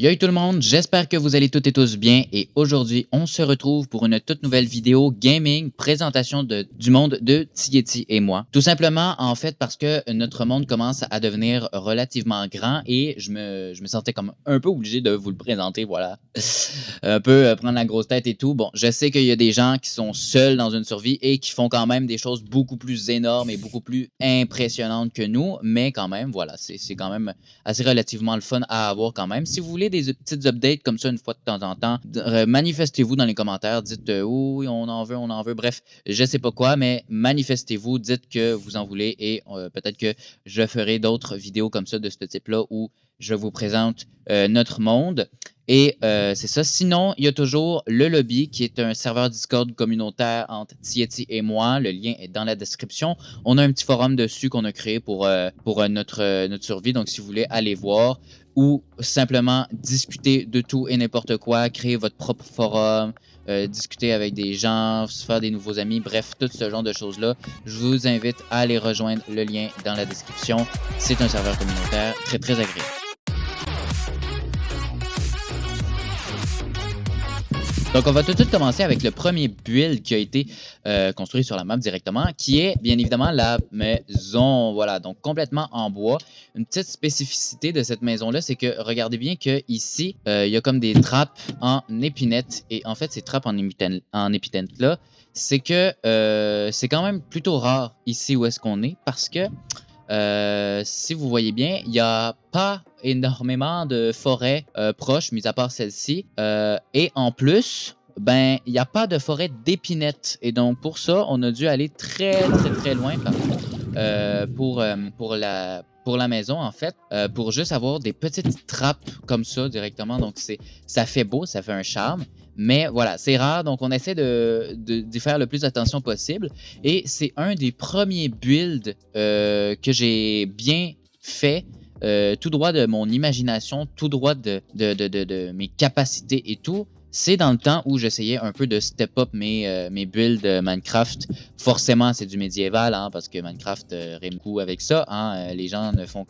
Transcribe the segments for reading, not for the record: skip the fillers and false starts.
Yo tout le monde, j'espère que vous allez toutes et tous bien et aujourd'hui on se retrouve pour une toute nouvelle vidéo gaming, présentation du monde de Tieti et moi. Tout simplement en fait parce que notre monde commence à devenir relativement grand et je me sentais comme un peu obligé de vous le présenter, voilà. Un peu prendre la grosse tête et tout. Bon, je sais qu'il y a des gens qui sont seuls dans une survie et qui font quand même des choses beaucoup plus énormes et beaucoup plus impressionnantes que nous, mais quand même, voilà, c'est quand même assez relativement le fun à avoir quand même. Si vous voulez des petites updates comme ça une fois de temps en temps, manifestez-vous dans les commentaires, dites oui, on en veut, bref, je sais pas quoi, mais manifestez-vous, dites que vous en voulez et peut-être que je ferai d'autres vidéos comme ça de ce type-là où je vous présente notre monde. Et c'est ça. Sinon, il y a toujours le lobby qui est un serveur Discord communautaire entre Tieti et moi. Le lien est dans la description. On a un petit forum dessus qu'on a créé pour notre survie. Donc, si vous voulez aller voir ou simplement discuter de tout et n'importe quoi, créer votre propre forum, discuter avec des gens, se faire des nouveaux amis, bref, tout ce genre de choses-là, je vous invite à aller rejoindre le lien dans la description. C'est un serveur communautaire très, très agréable. Donc, on va tout de suite commencer avec le premier build qui a été construit sur la map directement, qui est bien évidemment la maison. Voilà, donc complètement en bois. Une petite spécificité de cette maison-là, c'est que regardez bien qu'ici, il y a comme des trappes en épinette. Et en fait, ces trappes en épinette-là, c'est que c'est quand même plutôt rare ici où est-ce qu'on est, parce que si vous voyez bien, il n'y a pas énormément de forêts proches, mis à part celle-ci. Et en plus, ben, il n'y a pas de forêt d'épinettes. Et donc, pour ça, on a dû aller très, très, très loin pour la maison, en fait, pour juste avoir des petites trappes comme ça directement. Donc, ça fait beau, ça fait un charme. Mais voilà, c'est rare, donc on essaie d'y faire le plus attention possible. Et c'est un des premiers builds que j'ai bien fait, tout droit de mon imagination, tout droit de mes capacités et tout. C'est dans le temps où j'essayais un peu de step up mes builds Minecraft. Forcément, c'est du médiéval, hein, parce que Minecraft rime beaucoup avec ça. Hein, les gens ne font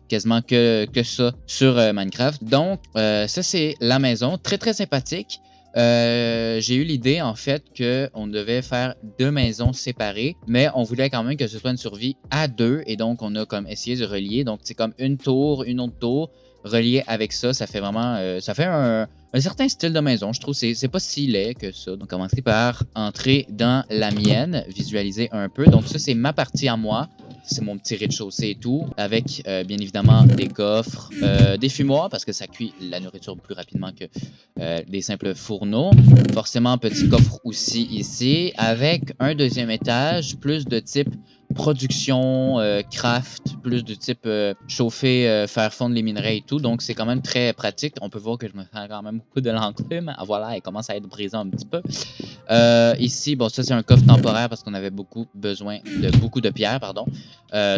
quasiment que ça sur Minecraft. Donc, ça, c'est la maison. Très, très sympathique. J'ai eu l'idée, en fait, qu'on devait faire deux maisons séparées, mais on voulait quand même que ce soit une survie à deux, et donc on a comme essayé de relier. Donc, c'est comme une tour, une autre tour, reliée avec ça. Ça fait vraiment... ça fait un certain style de maison, je trouve. C'est pas si laid que ça. Donc, commencer par entrer dans la mienne, visualiser un peu. Donc, ça, c'est ma partie à moi. C'est mon petit rez-de-chaussée et tout, avec bien évidemment des coffres, des fumoirs, parce que ça cuit la nourriture plus rapidement que des simples fourneaux. Forcément, petit coffre aussi ici, avec un deuxième étage, plus de type production, craft, plus de type chauffer, faire fondre les minerais et tout. Donc, c'est quand même très pratique. On peut voir que je me sers quand même beaucoup de l'enclume. Voilà, elle commence à être brisée un petit peu. Ici, bon, ça, c'est un coffre temporaire parce qu'on avait besoin de beaucoup de pierres, pardon.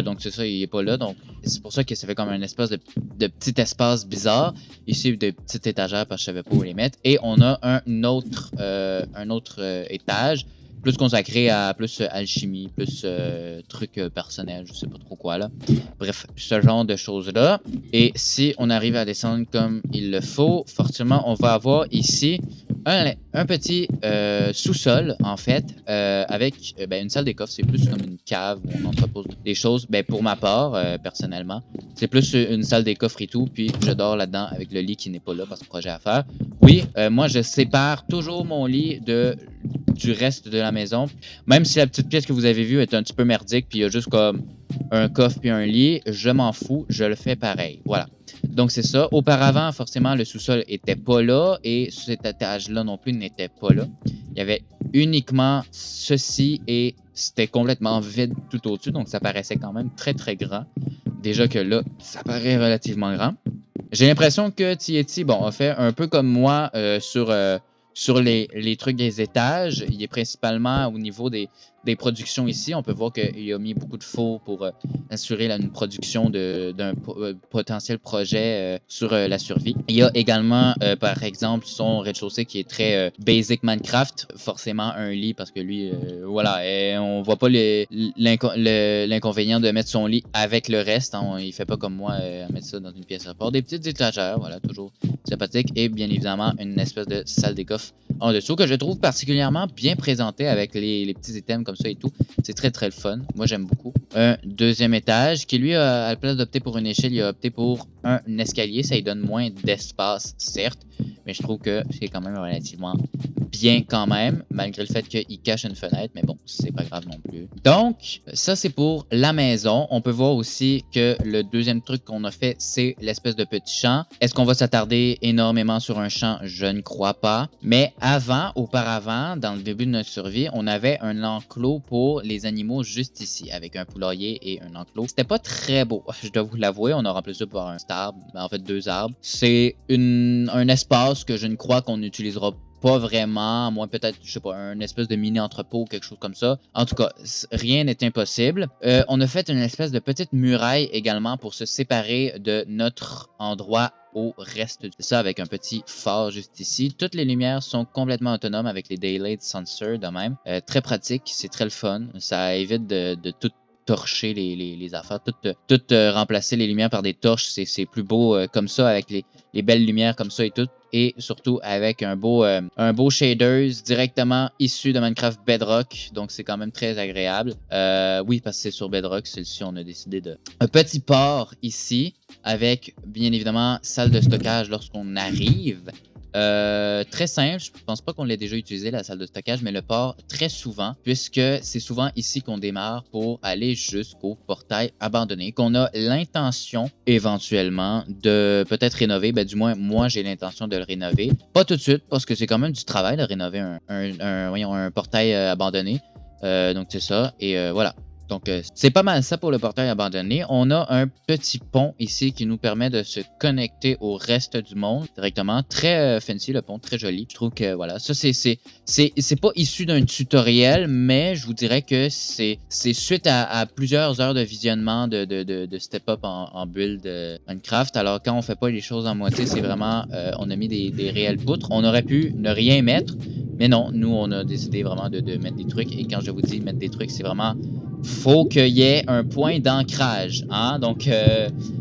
Donc, c'est ça, il n'est pas là. Donc, c'est pour ça que ça fait comme un espèce de petit espace bizarre. Ici, des petites étagères parce que je savais pas où les mettre. Et on a un autre étage plus consacré à plus alchimie, plus trucs personnels, je sais pas trop quoi là. Bref, ce genre de choses-là. Et si on arrive à descendre comme il le faut, forcément, on va avoir ici un petit sous-sol, en fait, avec ben, une salle des coffres. C'est plus comme une cave où on entrepose des choses. Ben, pour ma part, personnellement, c'est plus une salle des coffres et tout. Puis je dors là-dedans avec le lit qui n'est pas là parce que projet à faire. Oui, moi, je sépare toujours mon lit du reste de la maison. Même si la petite pièce que vous avez vue est un petit peu merdique, puis il y a juste comme un coffre puis un lit, je m'en fous, je le fais pareil. Voilà. Donc, c'est ça. Auparavant, forcément, le sous-sol était pas là et cet étage-là non plus n'était pas là. Il y avait uniquement ceci et c'était complètement vide tout au-dessus, donc ça paraissait quand même très, très grand. Déjà que là, ça paraît relativement grand. J'ai l'impression que Tieti, bon, a fait un peu comme moi sur les trucs des étages. Il est principalement au niveau des des productions ici. On peut voir qu'il a mis beaucoup de faux pour assurer une production d'un potentiel projet sur la survie. Il y a également, par exemple, son rez-de-chaussée qui est très basic Minecraft. Forcément, un lit parce que lui, voilà, on voit pas l'inconvénient de mettre son lit avec le reste. Hein. Il fait pas comme moi à mettre ça dans une pièce à part. Des petites étagères, voilà, toujours sympathique. Et bien évidemment, une espèce de salle des coffres en dessous que je trouve particulièrement bien présentée avec les petits items comme ça et tout. C'est très très le fun. Moi j'aime beaucoup. Un deuxième étage qui lui, à la place d'opter pour une échelle, il a opté pour un escalier. Ça lui donne moins d'espace, certes, mais je trouve que c'est quand même relativement bien quand même, malgré le fait qu'il cache une fenêtre, mais bon, c'est pas grave non plus. Donc, ça c'est pour la maison. On peut voir aussi que le deuxième truc qu'on a fait, c'est l'espèce de petit champ. Est-ce qu'on va s'attarder énormément sur un champ? Je ne crois pas. Mais auparavant, dans le début de notre survie, on avait un enclos pour les animaux juste ici, avec un poulailler et un enclos. C'était pas très beau, je dois vous l'avouer. On a remplacé ça par un arbre, en fait 2 arbres. C'est un espace que je ne crois qu'on n'utilisera pas vraiment, à moins peut-être, je sais pas, un espèce de mini-entrepôt ou quelque chose comme ça. En tout cas, rien n'est impossible. On a fait une espèce de petite muraille également pour se séparer de notre endroit au reste de ça avec un petit phare juste ici. Toutes les lumières sont complètement autonomes avec les Daylight Sensor de même. Très pratique, c'est très le fun. Ça évite de tout torcher les affaires, tout remplacer les lumières par des torches, c'est plus beau comme ça, avec les belles lumières comme ça et tout. Et surtout avec un beau shaders directement issu de Minecraft Bedrock. Donc c'est quand même très agréable. Oui, parce que c'est sur Bedrock, celle-ci on a décidé de... Un petit port ici, avec bien évidemment salle de stockage lorsqu'on arrive. Très simple, je pense pas qu'on l'ait déjà utilisé la salle de stockage, mais le port très souvent, puisque c'est souvent ici qu'on démarre pour aller jusqu'au portail abandonné, qu'on a l'intention éventuellement de peut-être rénover, ben du moins moi j'ai l'intention de le rénover, pas tout de suite parce que c'est quand même du travail de rénover un portail abandonné, donc c'est ça, et voilà. Donc, c'est pas mal ça pour le portail abandonné. On a un petit pont ici qui nous permet de se connecter au reste du monde directement. Très fancy le pont, très joli. Je trouve que voilà, ça c'est pas issu d'un tutoriel, mais je vous dirais que c'est suite à plusieurs heures de visionnement de Step Up en build Minecraft. Alors quand on fait pas les choses en moitié, c'est vraiment on a mis des réelles poutres. On aurait pu ne rien mettre, mais non, nous on a décidé vraiment de mettre des trucs. Et quand je vous dis mettre des trucs, c'est vraiment faut qu'il y ait un point d'ancrage. Hein? Donc,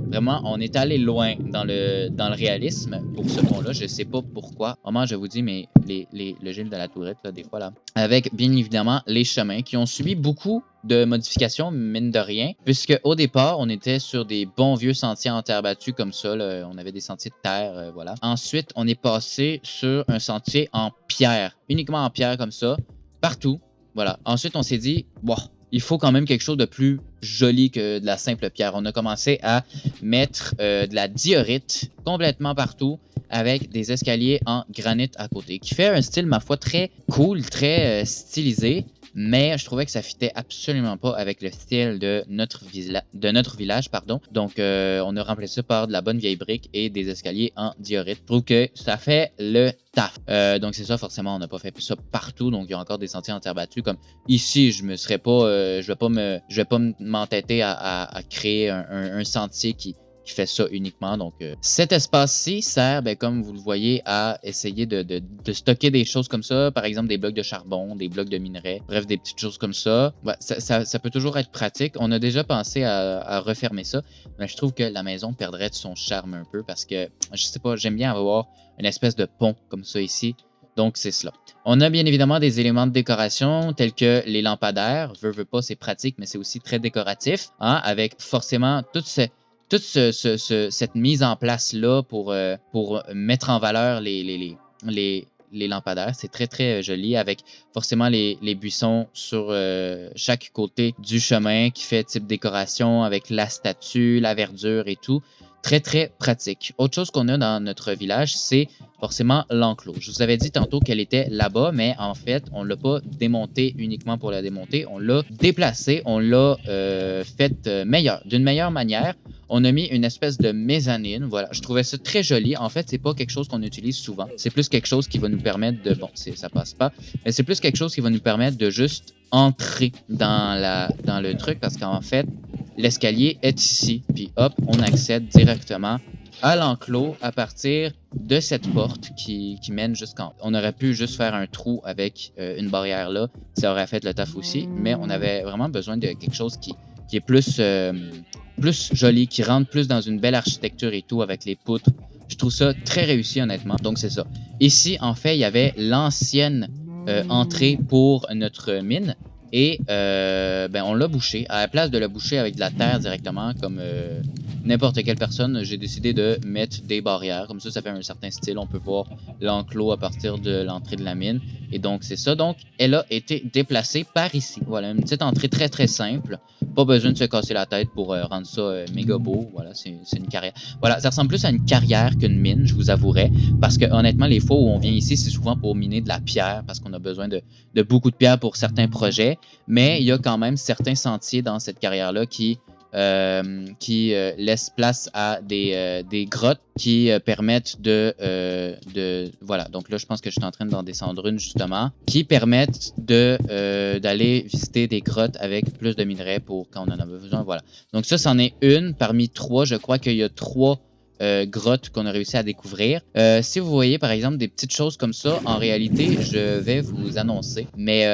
vraiment, on est allé loin dans le réalisme pour ce pont-là. Je sais pas pourquoi. Vraiment, je vous dis, mais le Gilles de la Tourette, là, des fois, là, avec bien évidemment les chemins qui ont subi beaucoup de modifications, mine de rien, puisque au départ, on était sur des bons vieux sentiers en terre battue comme ça. Là. On avait des sentiers de terre, voilà. Ensuite, on est passé sur un sentier en pierre, uniquement en pierre comme ça, partout. Voilà. Ensuite, on s'est dit, bon, il faut quand même quelque chose de plus joli que de la simple pierre. On a commencé à mettre de la diorite complètement partout avec des escaliers en granit à côté, qui fait un style, ma foi, très cool, très stylisé, mais je trouvais que ça fitait absolument pas avec le style de notre village. Donc, on a remplacé ça par de la bonne vieille brique et des escaliers en diorite. Je trouve que ça fait le taf. Donc, c'est ça, forcément, on n'a pas fait ça partout. Donc, il y a encore des sentiers en terre battue. Comme ici, je me serais pas, je vais pas m'entêter à créer un sentier qui fait ça uniquement. Donc, cet espace-ci sert, ben, comme vous le voyez, à essayer de stocker des choses comme ça. Par exemple, des blocs de charbon, des blocs de minerais. Bref, des petites choses comme ça. Ouais, ça peut toujours être pratique. On a déjà pensé à refermer ça. Mais je trouve que la maison perdrait de son charme un peu parce que, je sais pas, j'aime bien avoir une espèce de pont comme ça ici. Donc, c'est cela. On a bien évidemment des éléments de décoration tels que les lampadaires. Veux pas, c'est pratique, mais c'est aussi très décoratif. Hein, avec forcément toute cette mise en place-là pour mettre en valeur les lampadaires. C'est très, très joli avec forcément les buissons sur chaque côté du chemin qui fait type décoration avec la statue, la verdure et tout. très, très pratique. Autre chose qu'on a dans notre village, c'est forcément l'enclos. Je vous avais dit tantôt qu'elle était là-bas, mais en fait, on ne l'a pas démontée uniquement pour la démonter. On l'a déplacée, on l'a faite d'une meilleure manière. On a mis une espèce de mezzanine. Voilà, je trouvais ça très joli. En fait, c'est pas quelque chose qu'on utilise souvent. C'est plus quelque chose qui va nous permettre de... Bon, ça passe pas. Mais c'est plus quelque chose qui va nous permettre de juste entrer dans le truc parce qu'en fait, l'escalier est ici. Puis hop, on accède directement à l'enclos à partir de cette porte qui mène jusqu'en... On aurait pu juste faire un trou avec une barrière là. Ça aurait fait le taf aussi. Mais on avait vraiment besoin de quelque chose qui est plus joli, qui rentre plus dans une belle architecture et tout avec les poutres. Je trouve ça très réussi, honnêtement. Donc, c'est ça. Ici, en fait, il y avait l'ancienne entrée pour notre mine. Et on l'a bouché. À la place de la boucher avec de la terre directement, comme n'importe quelle personne, j'ai décidé de mettre des barrières. Comme ça fait un certain style. On peut voir l'enclos à partir de l'entrée de la mine. Et donc, c'est ça. Donc, elle a été déplacée par ici. Voilà, une petite entrée très, très simple. Pas besoin de se casser la tête pour rendre ça méga beau. Voilà, c'est une carrière. Voilà, ça ressemble plus à une carrière qu'une mine, je vous avouerai. Parce que honnêtement, les fois où on vient ici, c'est souvent pour miner de la pierre, parce qu'on a besoin de beaucoup de pierre pour certains projets. Mais il y a quand même certains sentiers dans cette carrière-là qui laissent place à des grottes qui permettent voilà, donc là, je pense que je suis en train d'en descendre une, justement, qui permettent d'aller visiter des grottes avec plus de minerais pour quand on en a besoin, voilà. Donc ça, c'en est une parmi 3. Je crois qu'il y a 3 grottes qu'on a réussi à découvrir. Si vous voyez, par exemple, des petites choses comme ça, en réalité, je vais vous annoncer, mais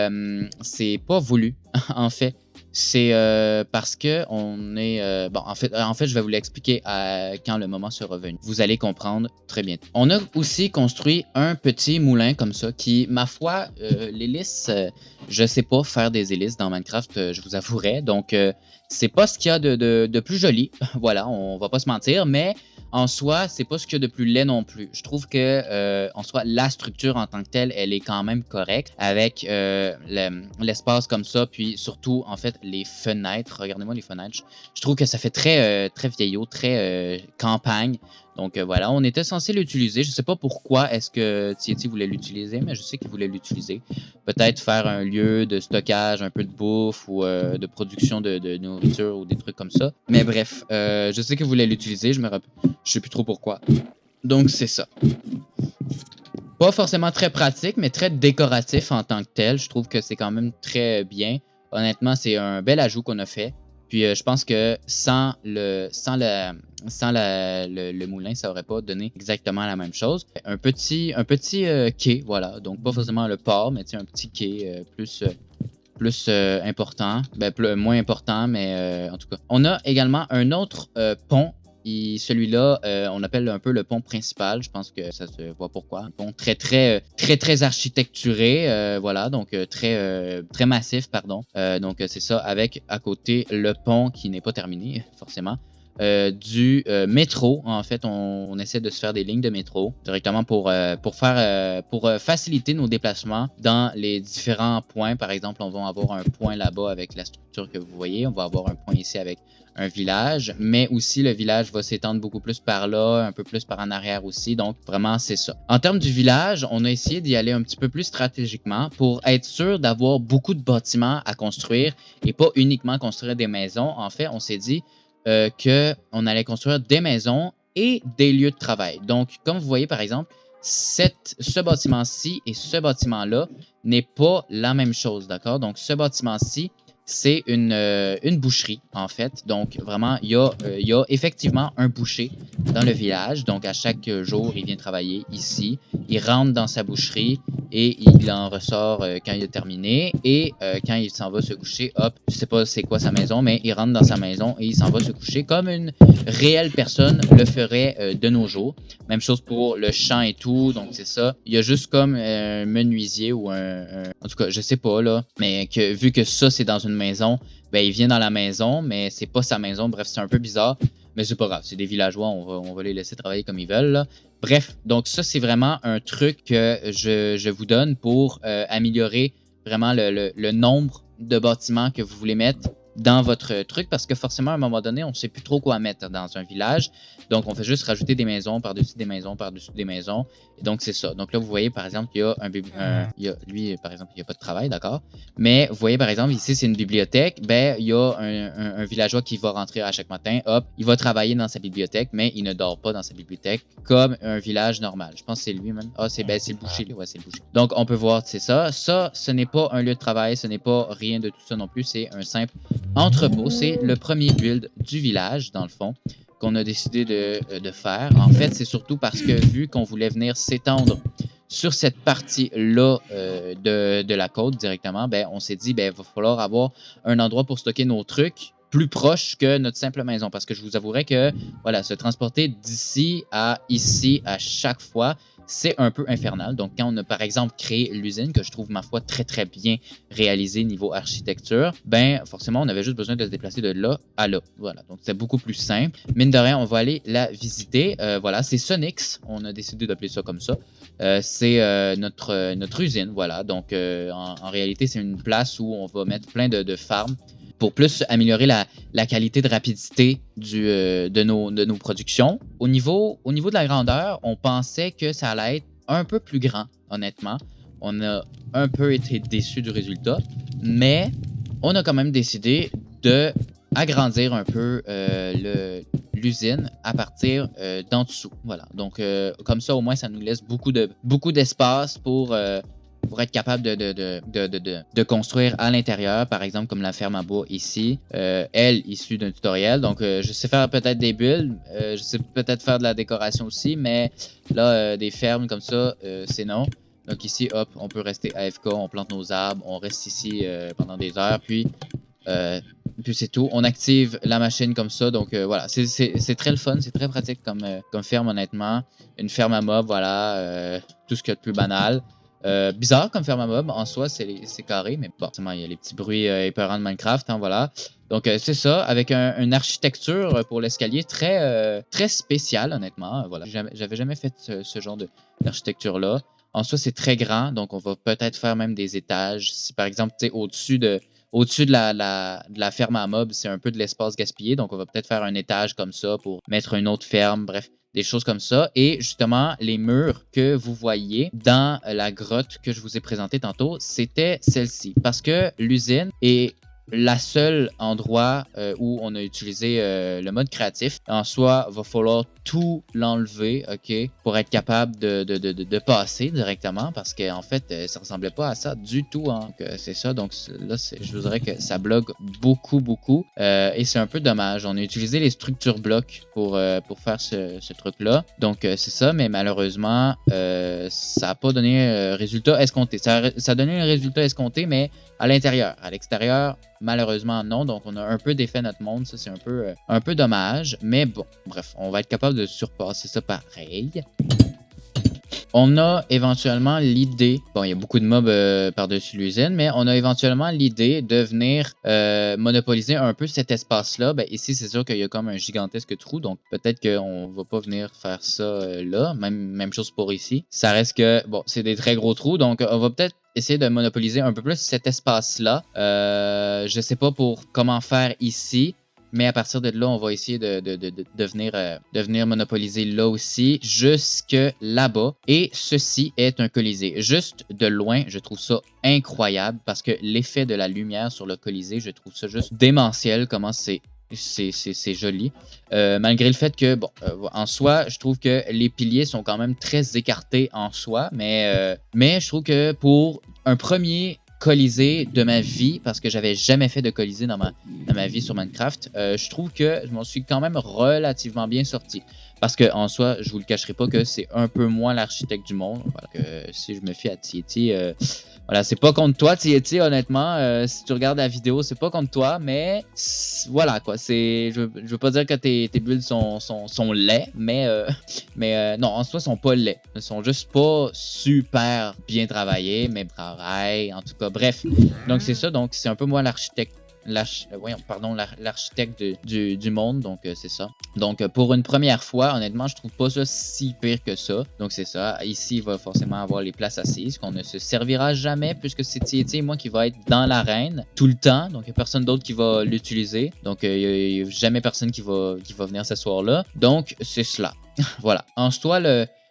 c'est pas voulu, en fait. C'est parce que on est... bon, en fait, je vais vous l'expliquer quand le moment sera revenu. Vous allez comprendre très bien. On a aussi construit un petit moulin comme ça qui, ma foi, l'hélice, je sais pas faire des hélices dans Minecraft, je vous avouerai. Donc, c'est pas ce qu'il y a de plus joli. Voilà, on va pas se mentir, mais en soi, c'est pas ce qu'il y a de plus laid non plus. Je trouve que, en soi, la structure en tant que telle, elle est quand même correcte avec l'espace comme ça, puis surtout, en fait, les fenêtres. Regardez-moi les fenêtres. Je trouve que ça fait très, très vieillot, très campagne. Donc voilà, on était censé l'utiliser. Je sais pas pourquoi est-ce que TNT voulait l'utiliser, mais je sais qu'il voulait l'utiliser. Peut-être faire un lieu de stockage, un peu de bouffe ou de production de nourriture ou des trucs comme ça. Mais bref, je sais qu'il voulait l'utiliser. Je sais plus trop pourquoi. Donc c'est ça. Pas forcément très pratique, mais très décoratif en tant que tel. Je trouve que c'est quand même très bien. Honnêtement, c'est un bel ajout qu'on a fait. Puis je pense que sans le moulin, ça aurait pas donné exactement la même chose. Un petit quai, voilà. Donc pas forcément le port, mais un petit quai plus important. Ben, moins important, mais en tout cas. On a également un autre pont. Celui-là, on appelle un peu le pont principal. Je pense que ça se voit pourquoi. Un pont très architecturé, voilà, donc très massif, pardon. Donc c'est ça, avec à côté le pont qui n'est pas terminé, forcément. Du métro. En fait, on essaie de se faire des lignes de métro directement pour faciliter nos déplacements dans les différents points. Par exemple, on va avoir un point là-bas avec la structure que vous voyez. On va avoir un point ici avec un village, mais aussi le village va s'étendre beaucoup plus par là, un peu plus par en arrière aussi. Donc, vraiment, c'est ça. En termes du village, on a essayé d'y aller un petit peu plus stratégiquement pour être sûr d'avoir beaucoup de bâtiments à construire et pas uniquement construire des maisons. En fait, on s'est dit qu'on allait construire des maisons et des lieux de travail. Donc, comme vous voyez, par exemple, ce bâtiment-ci et ce bâtiment-là n'est pas la même chose, d'accord? Donc, ce bâtiment-ci, c'est une boucherie, en fait. Donc, vraiment, il y a effectivement un boucher dans le village. Donc, à chaque jour, il vient travailler ici. Il rentre dans sa boucherie et il en ressort quand il a terminé. Et quand il s'en va se coucher, hop, je sais pas c'est quoi sa maison, mais il rentre dans sa maison et il s'en va se coucher comme une réelle personne le ferait de nos jours. Même chose pour le champ et tout. Donc, c'est ça. Il y a juste comme un menuisier ou en tout cas, je sais pas, là. Mais vu que ça, c'est dans une maison, ben il vient dans la maison, mais c'est pas sa maison. Bref, c'est un peu bizarre, mais c'est pas grave. C'est des villageois, on va les laisser travailler comme ils veulent, là. Bref, donc ça, c'est vraiment un truc que je vous donne pour améliorer vraiment le nombre de bâtiments que vous voulez mettre dans votre truc parce que forcément, à un moment donné, on ne sait plus trop quoi mettre dans un village. Donc, on fait juste rajouter des maisons par-dessus des maisons par-dessus des maisons. Et donc, c'est ça. Donc là, vous voyez, par exemple, il y a lui, par exemple, il n'y a pas de travail, d'accord? Mais vous voyez, par exemple, ici, c'est une bibliothèque. Ben, il y a un villageois qui va rentrer à chaque matin. Hop, il va travailler dans sa bibliothèque, mais il ne dort pas dans sa bibliothèque comme un village normal. Je pense que c'est lui même. Ah, c'est le boucher. Ouais, c'est le boucher. Donc, on peut voir, c'est ça. Ça, ce n'est pas un lieu de travail. Ce n'est pas rien de tout ça non plus. C'est un simple entrepôt. C'est le premier build du village, dans le fond, qu'on a décidé de faire. En fait, c'est surtout parce que vu qu'on voulait venir s'étendre sur cette partie-là de la côte directement, ben, on s'est dit, ben, il va falloir avoir un endroit pour stocker nos trucs plus proche que notre simple maison. Parce que je vous avouerai que, voilà, se transporter d'ici à ici à chaque fois, c'est un peu infernal. Donc, quand on a, par exemple, créé l'usine, que je trouve, ma foi, très, très bien réalisée niveau architecture, ben, forcément, on avait juste besoin de se déplacer de là à là. Voilà. Donc, c'est beaucoup plus simple. Mine de rien, on va aller la visiter. Voilà, c'est Sonix. On a décidé d'appeler ça comme ça. C'est notre usine, voilà. Donc, en réalité, c'est une place où on va mettre plein de farms pour plus améliorer la qualité de rapidité de nos productions. Au niveau de la grandeur, on pensait que ça allait être un peu plus grand, honnêtement. On a un peu été déçus du résultat, mais on a quand même décidé de agrandir un peu l'usine à partir d'en dessous. Voilà. Donc, comme ça, au moins, ça nous laisse beaucoup d'espace pour être capable de construire à l'intérieur, par exemple, comme la ferme à bois ici, elle, issue d'un tutoriel. Donc, je sais faire peut-être des builds, je sais peut-être faire de la décoration aussi, mais là, des fermes comme ça, c'est non. Donc ici, hop, on peut rester AFK, on plante nos arbres, on reste ici pendant des heures, puis c'est tout. On active la machine comme ça. Donc voilà, c'est très le fun, c'est très pratique comme ferme, honnêtement. Une ferme à mob, voilà, tout ce qu'il y a de plus banal. Bizarre comme ferme à mob, en soi, c'est carré, mais bon, il y a les petits bruits épeurants de Minecraft, hein, voilà. Donc c'est ça, avec une architecture pour l'escalier très spéciale, honnêtement. Voilà, j'avais jamais fait ce genre d'architecture-là. En soi, c'est très grand, donc on va peut-être faire même des étages. Si par exemple, tu sais, au-dessus de la ferme à mob, c'est un peu de l'espace gaspillé, donc on va peut-être faire un étage comme ça pour mettre une autre ferme, bref, des choses comme ça. Et justement, les murs que vous voyez dans la grotte que je vous ai présentée tantôt, c'était celle-ci. Parce que l'usine est la seule endroit où on a utilisé le mode créatif. En soi, va falloir tout l'enlever, OK, pour être capable de passer directement parce qu'en fait, ça ressemblait pas à ça du tout. Hein. C'est ça. Donc là, je vous dirais que ça bloque beaucoup. Et c'est un peu dommage. On a utilisé les structures blocs pour faire ce truc-là. Donc, c'est ça. Mais malheureusement, ça n'a pas donné résultat escompté. Ça a donné un résultat escompté, mais à l'intérieur. À l'extérieur, malheureusement, non. Donc, on a un peu défait notre monde. Ça, c'est un peu dommage. Mais bon, bref, on va être capable de surpasser ça pareil. On a éventuellement l'idée, bon, il y a beaucoup de mobs par-dessus l'usine, mais on a éventuellement l'idée de venir monopoliser un peu cet espace-là. Ben, ici, c'est sûr qu'il y a comme un gigantesque trou, donc peut-être qu'on va pas venir faire ça là. Même chose pour ici. Ça reste que, bon, c'est des très gros trous, donc on va peut-être essayer de monopoliser un peu plus cet espace-là. Je sais pas pour comment faire ici. Mais à partir de là, on va essayer de venir monopoliser là aussi, jusque là-bas. Et ceci est un Colisée. Juste de loin, je trouve ça incroyable parce que l'effet de la lumière sur le Colisée, je trouve ça juste démentiel, comment c'est joli. Malgré le fait que, bon, en soi, je trouve que les piliers sont quand même très écartés en soi, mais je trouve que pour un premier Colisée de ma vie, parce que j'avais jamais fait de Colisée dans ma vie sur Minecraft, je trouve que je m'en suis quand même relativement bien sorti. Parce que en soi, je vous le cacherai pas que c'est un peu moins l'architecte du monde. Voilà, que si je me fie à Tieti, voilà, c'est pas contre toi, Tieti, honnêtement. Si tu regardes la vidéo, c'est pas contre toi, mais voilà, quoi. Je veux pas dire que tes builds sont laids, mais non, en soi, ils sont pas laids. Ils sont juste pas super bien travaillés, mais pareil, en tout cas, bref. Donc, c'est ça. Donc, c'est un peu moi l'architecte l'architecte du monde, donc c'est ça. Donc pour une première fois, honnêtement, je trouve pas ça si pire que ça. Donc c'est ça. Ici, il va forcément avoir les places assises, qu'on ne se servira jamais, puisque c'est Tietie et moi qui va être dans l'arène tout le temps. Donc il n'y a personne d'autre qui va l'utiliser. Donc il n'y a jamais personne qui va venir s'asseoir là. Donc c'est cela. Voilà. En soi,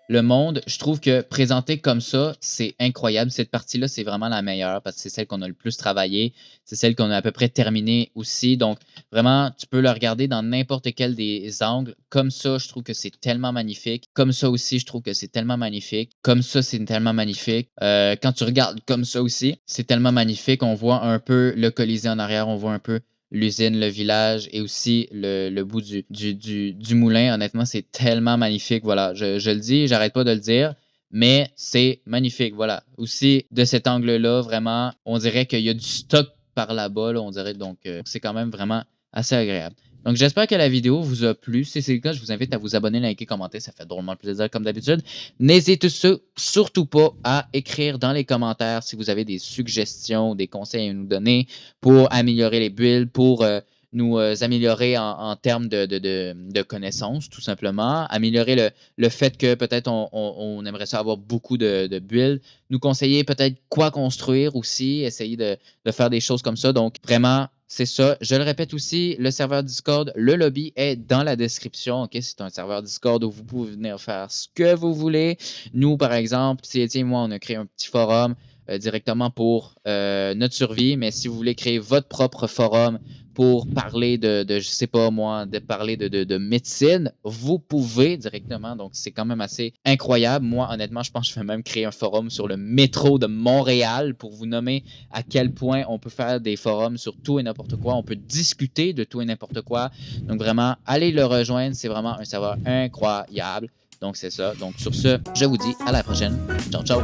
le monde, je trouve que présenté comme ça, c'est incroyable. Cette partie-là, c'est vraiment la meilleure parce que c'est celle qu'on a le plus travaillé. C'est celle qu'on a à peu près terminée aussi. Donc, vraiment, tu peux le regarder dans n'importe quel des angles. Comme ça, je trouve que c'est tellement magnifique. Comme ça aussi, je trouve que c'est tellement magnifique. Comme ça, c'est tellement magnifique. Quand tu regardes comme ça aussi, c'est tellement magnifique. On voit un peu le Colisée en arrière. On voit un peu l'usine, le village et aussi le bout du moulin. Honnêtement, c'est tellement magnifique. Voilà, je le dis, j'arrête pas de le dire, mais c'est magnifique. Voilà. Aussi, de cet angle-là, vraiment, on dirait qu'il y a du stock par là-bas, là, on dirait. Donc, c'est quand même vraiment assez agréable. Donc, j'espère que la vidéo vous a plu. Si c'est le cas, je vous invite à vous abonner, liker, commenter. Ça fait drôlement plaisir, comme d'habitude. N'hésitez surtout pas à écrire dans les commentaires si vous avez des suggestions, des conseils à nous donner pour améliorer les builds, pour nous améliorer en termes de connaissances, tout simplement. Améliorer le fait que peut-être on aimerait ça avoir beaucoup de builds. Nous conseiller peut-être quoi construire aussi, essayer de faire des choses comme ça. Donc, vraiment, c'est ça. Je le répète aussi, le serveur Discord, le lobby est dans la description. Ok, c'est un serveur Discord où vous pouvez venir faire ce que vous voulez. Nous, par exemple, Tietie et moi, on a créé un petit forum directement pour notre survie. Mais si vous voulez créer votre propre forum pour parler je sais pas moi, de parler de médecine, vous pouvez directement. Donc, c'est quand même assez incroyable. Moi, honnêtement, je pense que je vais même créer un forum sur le métro de Montréal pour vous nommer à quel point on peut faire des forums sur tout et n'importe quoi. On peut discuter de tout et n'importe quoi. Donc, vraiment, allez le rejoindre. C'est vraiment un serveur incroyable. Donc, c'est ça. Donc, sur ce, je vous dis à la prochaine. Ciao, ciao!